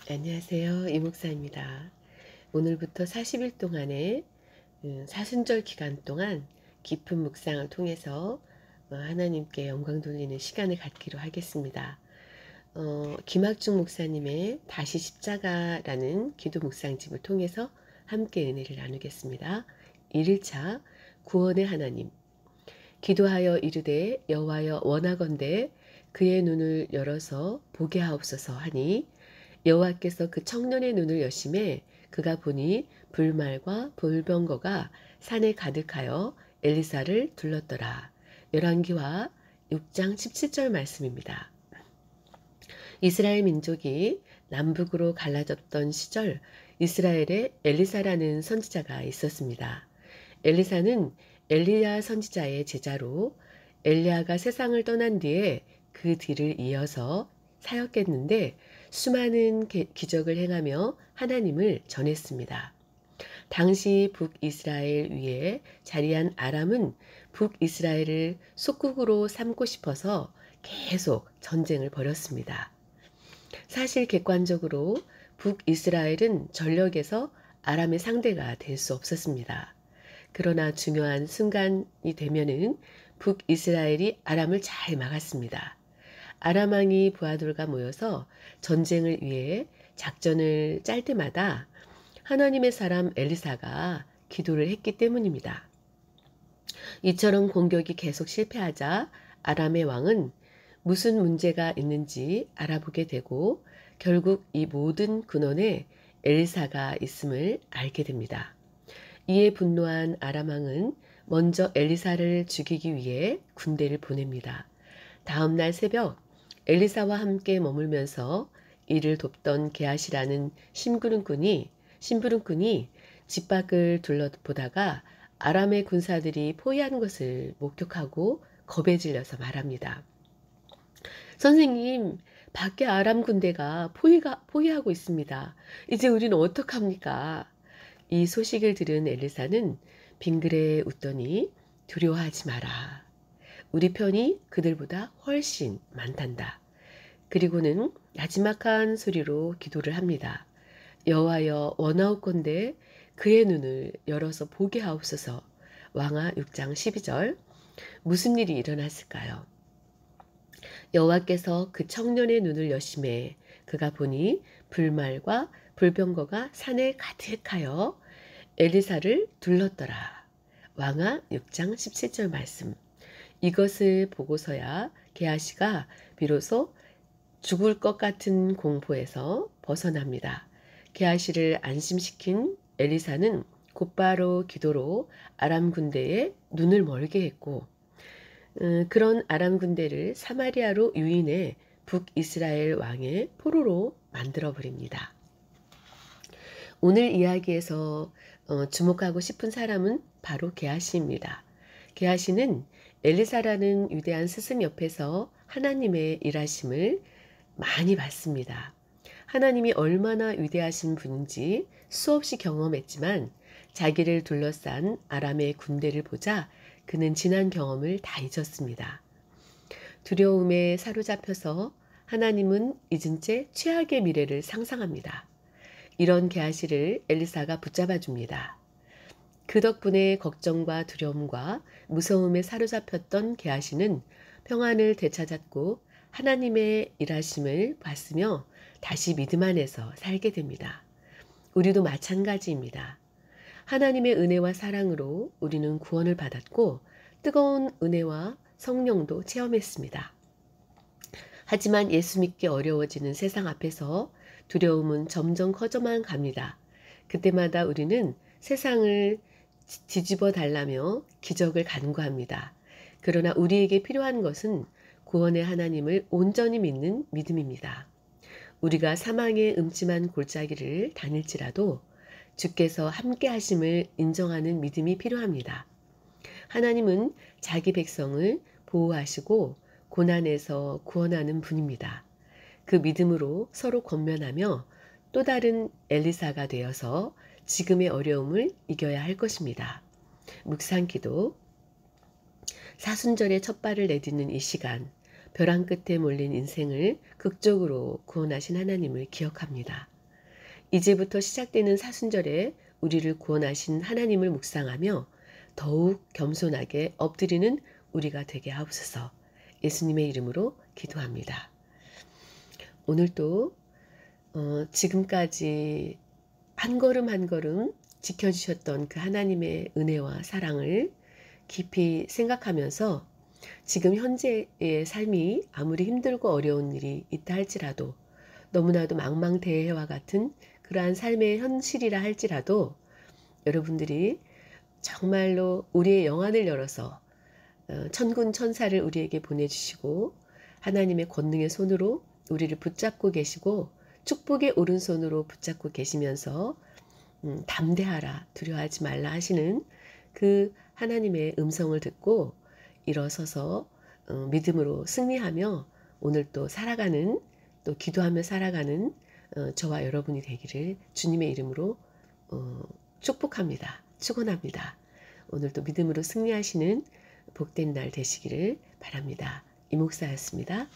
안녕하세요. 이목사입니다. 오늘부터 40일 동안의 사순절 기간 동안 깊은 묵상을 통해서 하나님께 영광 돌리는 시간을 갖기로 하겠습니다. 김학중 목사님의 다시 십자가라는 기도 묵상집을 통해서 함께 은혜를 나누겠습니다. 1일차 구원의 하나님. 기도하여 이르되 여호와여 원하건대 그의 눈을 열어서 보게 하옵소서 하니 여호와께서 그 청년의 눈을 여심해 그가 보니 불말과 불병거가 산에 가득하여 엘리사를 둘렀더라. 열왕기하 6장 17절 말씀입니다. 이스라엘 민족이 남북으로 갈라졌던 시절 이스라엘에 엘리사라는 선지자가 있었습니다. 엘리사는 엘리야 선지자의 제자로 엘리야가 세상을 떠난 뒤에 그 뒤를 이어서 사역했는데 수많은 기적을 행하며 하나님을 전했습니다. 당시 북이스라엘 위에 자리한 아람은 북이스라엘을 속국으로 삼고 싶어서 계속 전쟁을 벌였습니다. 사실 객관적으로 북이스라엘은 전력에서 아람의 상대가 될 수 없었습니다. 그러나 중요한 순간이 되면은 북이스라엘이 아람을 잘 막았습니다. 아람 왕이 부하들과 모여서 전쟁을 위해 작전을 짤 때마다 하나님의 사람 엘리사가 기도를 했기 때문입니다. 이처럼 공격이 계속 실패하자 아람의 왕은 무슨 문제가 있는지 알아보게 되고 결국 이 모든 근원에 엘리사가 있음을 알게 됩니다. 이에 분노한 아람 왕은 먼저 엘리사를 죽이기 위해 군대를 보냅니다. 다음 날 새벽 엘리사와 함께 머물면서 이를 돕던 게하시라는 심부름꾼이 집 밖을 둘러보다가 아람의 군사들이 포위하는 것을 목격하고 겁에 질려서 말합니다. 선생님, 밖에 아람 군대가 포위하고 있습니다. 이제 우리는 어떡합니까? 이 소식을 들은 엘리사는 빙그레 웃더니 두려워하지 마라. 우리 편이 그들보다 훨씬 많단다. 그리고는 나지막한 소리로 기도를 합니다. 여호와여 원하옵건대 그의 눈을 열어서 보게 하옵소서. 왕하 6장 12절. 무슨 일이 일어났을까요? 여호와께서 그 청년의 눈을 여심해 그가 보니 불말과 불병거가 산에 가득하여 엘리사를 둘렀더라. 왕하 6장 17절 말씀. 이것을 보고서야 게하시가 비로소 죽을 것 같은 공포에서 벗어납니다. 게하시를 안심시킨 엘리사는 곧바로 기도로 아람 군대에 눈을 멀게 했고 그런 아람 군대를 사마리아로 유인해 북이스라엘 왕의 포로로 만들어버립니다. 오늘 이야기에서 주목하고 싶은 사람은 바로 게하시입니다. 게하시는 엘리사라는 위대한 스승 옆에서 하나님의 일하심을 많이 봤습니다. 하나님이 얼마나 위대하신 분인지 수없이 경험했지만 자기를 둘러싼 아람의 군대를 보자 그는 지난 경험을 다 잊었습니다. 두려움에 사로잡혀서 하나님은 잊은 채 최악의 미래를 상상합니다. 이런 게하시를 엘리사가 붙잡아 줍니다. 그 덕분에 걱정과 두려움과 무서움에 사로잡혔던 게하시는 평안을 되찾았고 하나님의 일하심을 봤으며 다시 믿음 안에서 살게 됩니다. 우리도 마찬가지입니다. 하나님의 은혜와 사랑으로 우리는 구원을 받았고 뜨거운 은혜와 성령도 체험했습니다. 하지만 예수 믿기 어려워지는 세상 앞에서 두려움은 점점 커져만 갑니다. 그때마다 우리는 세상을 뒤집어 달라며 기적을 간구합니다. 그러나 우리에게 필요한 것은 구원의 하나님을 온전히 믿는 믿음입니다. 우리가 사망의 음침한 골짜기를 다닐지라도 주께서 함께 하심을 인정하는 믿음이 필요합니다. 하나님은 자기 백성을 보호하시고 고난에서 구원하는 분입니다. 그 믿음으로 서로 권면하며 또 다른 엘리사가 되어서 지금의 어려움을 이겨야 할 것입니다. 묵상기도. 사순절의 첫 발을 내딛는 이 시간, 벼랑 끝에 몰린 인생을 극적으로 구원하신 하나님을 기억합니다. 이제부터 시작되는 사순절에 우리를 구원하신 하나님을 묵상하며 더욱 겸손하게 엎드리는 우리가 되게 하옵소서. 예수님의 이름으로 기도합니다. 오늘도 지금까지 한 걸음 한 걸음 지켜주셨던 그 하나님의 은혜와 사랑을 깊이 생각하면서 지금 현재의 삶이 아무리 힘들고 어려운 일이 있다 할지라도 너무나도 망망대해와 같은 그러한 삶의 현실이라 할지라도 여러분들이 정말로 우리의 영안을 열어서 천군 천사를 우리에게 보내주시고 하나님의 권능의 손으로 우리를 붙잡고 계시고 축복의 오른손으로 붙잡고 계시면서 담대하라 두려워하지 말라 하시는 그 하나님의 음성을 듣고 일어서서 믿음으로 승리하며 오늘 또 살아가는 또 기도하며 살아가는 저와 여러분이 되기를 주님의 이름으로 축복합니다. 축원합니다. 오늘도 믿음으로 승리하시는 복된 날 되시기를 바랍니다. 이 목사였습니다.